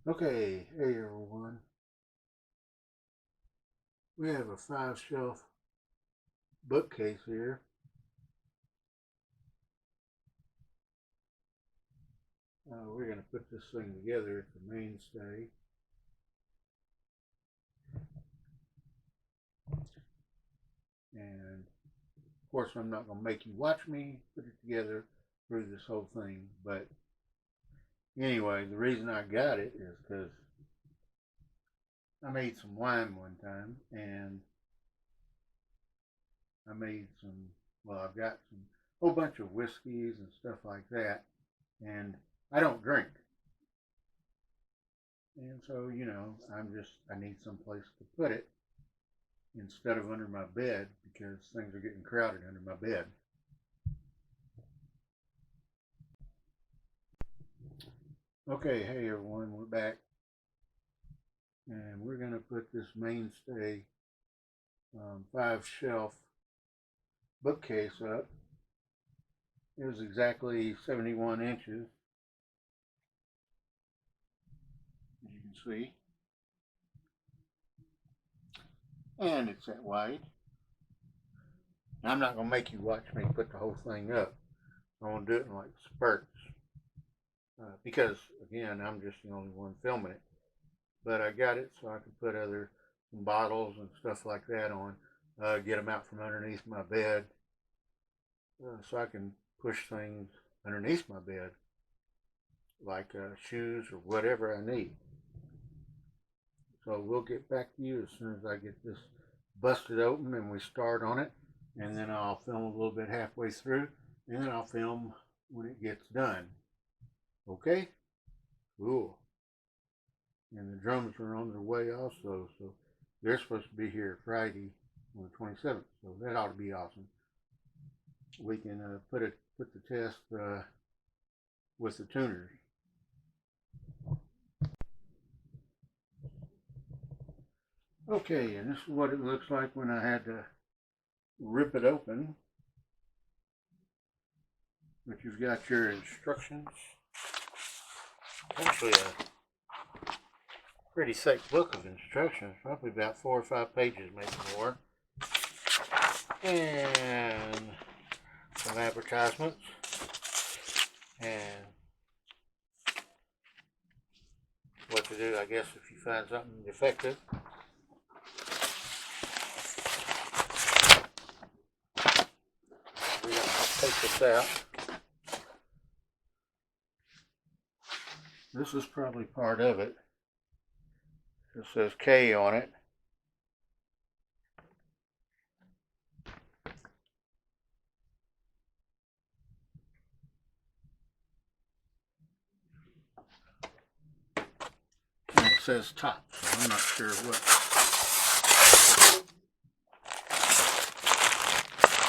Okay, hey everyone. We have a 5 shelf bookcase here. We're going to put this thing together at the Mainstay. And of course, I'm not going to make you watch me put it together through this whole thing. But anyway, the reason I got it is because I made some wine one time and I made I've got some whole bunch of whiskeys and stuff like that. And I don't drink. And so, I need some place to put it instead of under my bed because things are getting crowded under my bed. Okay, hey everyone, we're back. And we're going to put this Mainstay 5 shelf bookcase up. It was exactly 71 inches, as you can see. And it's that wide. Now, I'm not going to make you watch me put the whole thing up. I'm going to do it in like spurts. Because, again, I'm just the only one filming it. But I got it so I could put other bottles and stuff like that on. Get them out from underneath my bed. So I can push things underneath my bed. Like shoes or whatever I need. So we'll get back to you as soon as I get this busted open and we start on it. And then I'll film a little bit halfway through. And then I'll film when it gets done. Okay? Cool. And the drums are on their way also. So they're supposed to be here Friday on the 27th. So that ought to be awesome. We can put the test with the tuners. Okay, and this is what it looks like when I had to rip it open. But you've got your instructions. Actually, a pretty thick book of instructions, probably about 4 or 5 pages, maybe more. And some advertisements. And what to do, I guess, if you find something defective. We're going to take this out. This is probably part of it. It says K on it. And it says top, so I'm not sure what.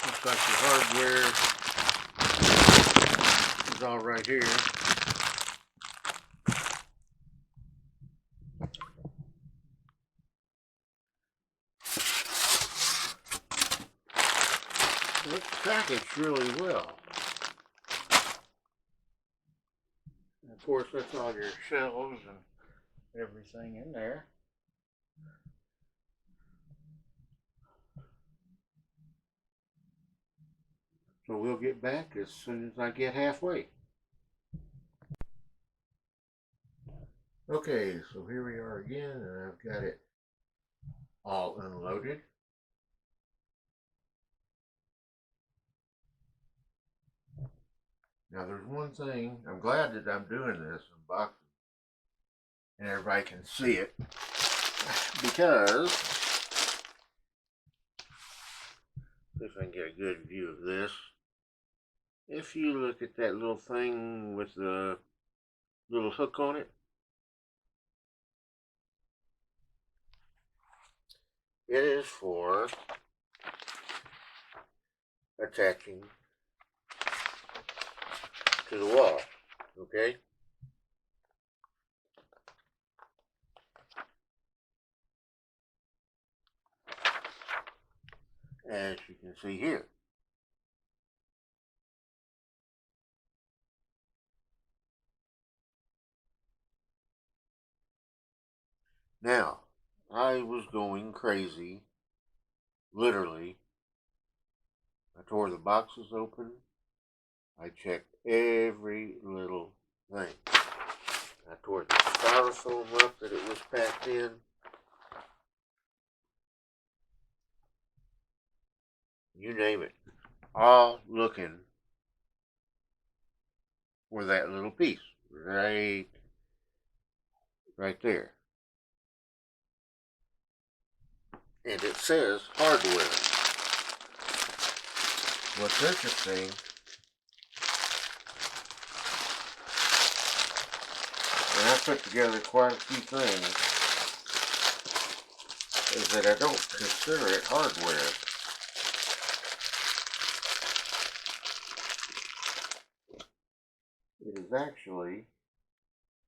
Looks like the hardware is all right here. It's packaged really well. And of course, that's all your shelves and everything in there. So we'll get back as soon as I get halfway. Okay, so here we are again, and I've got it all unloaded. Now there's one thing, I'm glad that I'm doing this unboxing and everybody can see it because, if I can get a good view of this, if you look at that little thing with the little hook on it, it is for attaching to the wall, okay? As you can see here. Now, I was going crazy, literally. I tore the boxes open. I checked every little thing. I tore the styrofoam up that it was packed in. You name it. All looking for that little piece. Right there. And it says hardware. What's interesting, and I put together quite a few things, is that I don't consider it hardware. It is actually,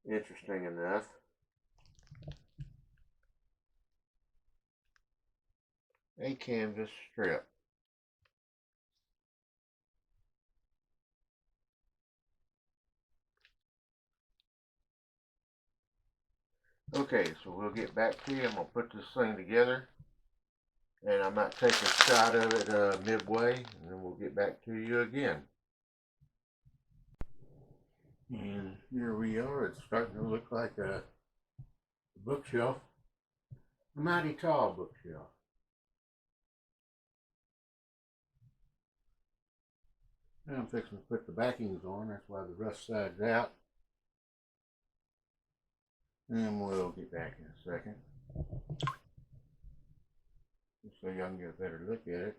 interesting enough, a canvas strip. Okay, so we'll get back to you. I'm going to put this thing together, and I might take a shot of it midway, and then we'll get back to you again. And here we are. It's starting to look like a bookshelf, a mighty tall bookshelf. Now I'm fixing to put the backings on. That's why the rough side's out. And we'll get back in a second, just so y'all can get a better look at it.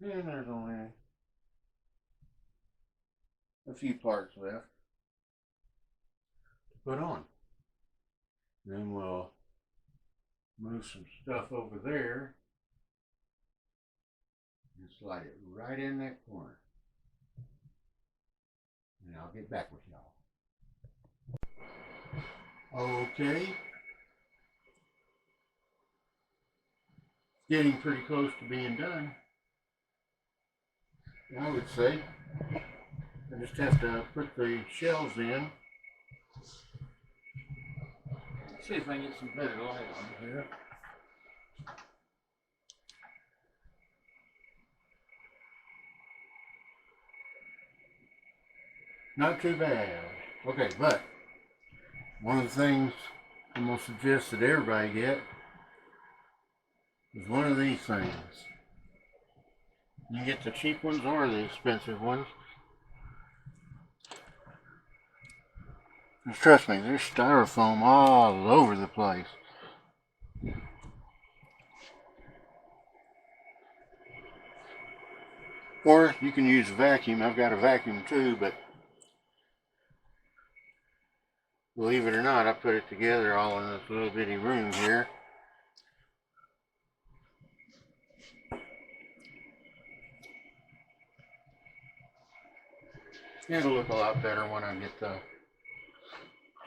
And there's only a few parts left to put on. Then we'll move some stuff over there and slide it right in that corner. And I'll get back with y'all. Okay. Getting pretty close to being done, I would say. I just have to put the shelves in. Let's see if I can get some better light on here. Not too bad. Okay, but one of the things I'm going to suggest that everybody get is one of these things. You can get the cheap ones or the expensive ones. Just trust me, there's styrofoam all over the place. Or you can use a vacuum. I've got a vacuum too, but believe it or not, I put it together all in this little bitty room here. It'll look a lot better when I get the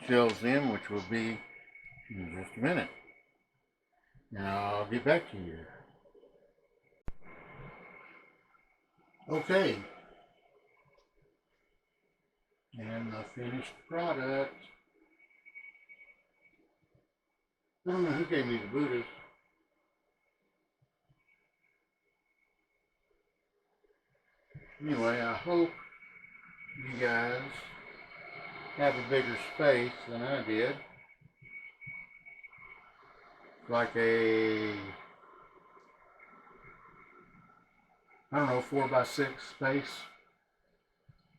shelves in, which will be in just a minute. And I'll get back to you. Okay. And the finished product. I don't know who gave me the Buddhas. Anyway, I hope you guys have a bigger space than I did. Like a, I don't know, 4x6 space.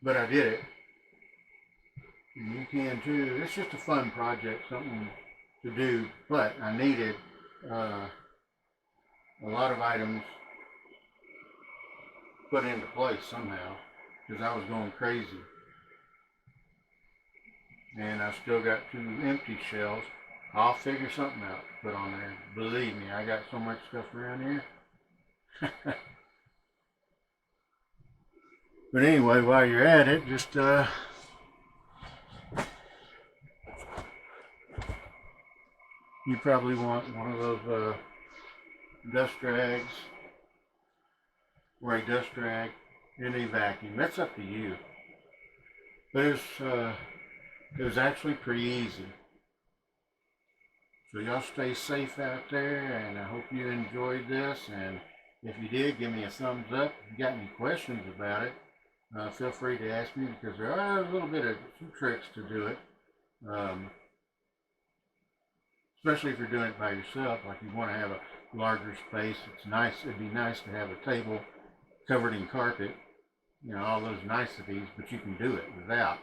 But I did it. And you can too. It's just a fun project, something to do. But I needed a lot of items put into place somehow, because I was going crazy. And I still got 2 empty shelves. I'll figure something out to put on there. Believe me, I got so much stuff around here. But anyway, while you're at it, just you probably want one of those dust rags, or a dust rag, and a vacuum. That's up to you. But it's It was actually pretty easy. So y'all stay safe out there, and I hope you enjoyed this. And if you did, give me a thumbs up. If you got any questions about it, feel free to ask me, because there are a little bit of some tricks to do it. Especially if you're doing it by yourself, like you want to have a larger space. It's nice. It'd be nice to have a table covered in carpet, you know, all those niceties, but you can do it without.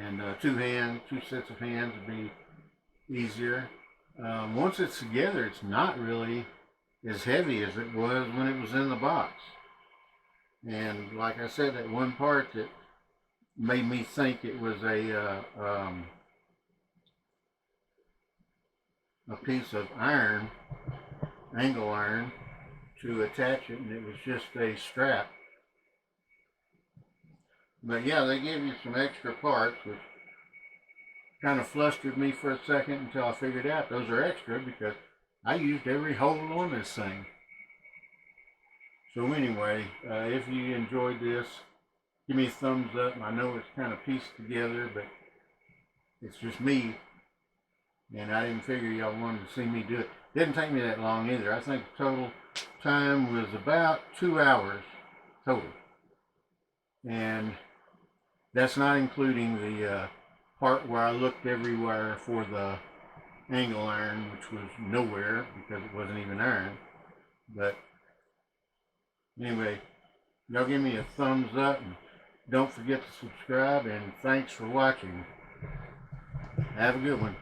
And two sets of hands would be easier. Once it's together, it's not really as heavy as it was when it was in the box. And like I said, that one part that made me think it was a piece of iron, angle iron, to attach it, and it was just a strap. But yeah, they gave you some extra parts, which kind of flustered me for a second until I figured out those are extra, because I used every hole on this thing. So anyway, if you enjoyed this, give me a thumbs up. I know it's kind of pieced together, but it's just me, and I didn't figure y'all wanted to see me do it. Didn't take me that long either. I think the total time was about 2 hours total. And that's not including the part where I looked everywhere for the angle iron, which was nowhere because it wasn't even iron. But anyway, y'all give me a thumbs up, and don't forget to subscribe, and thanks for watching. Have a good one.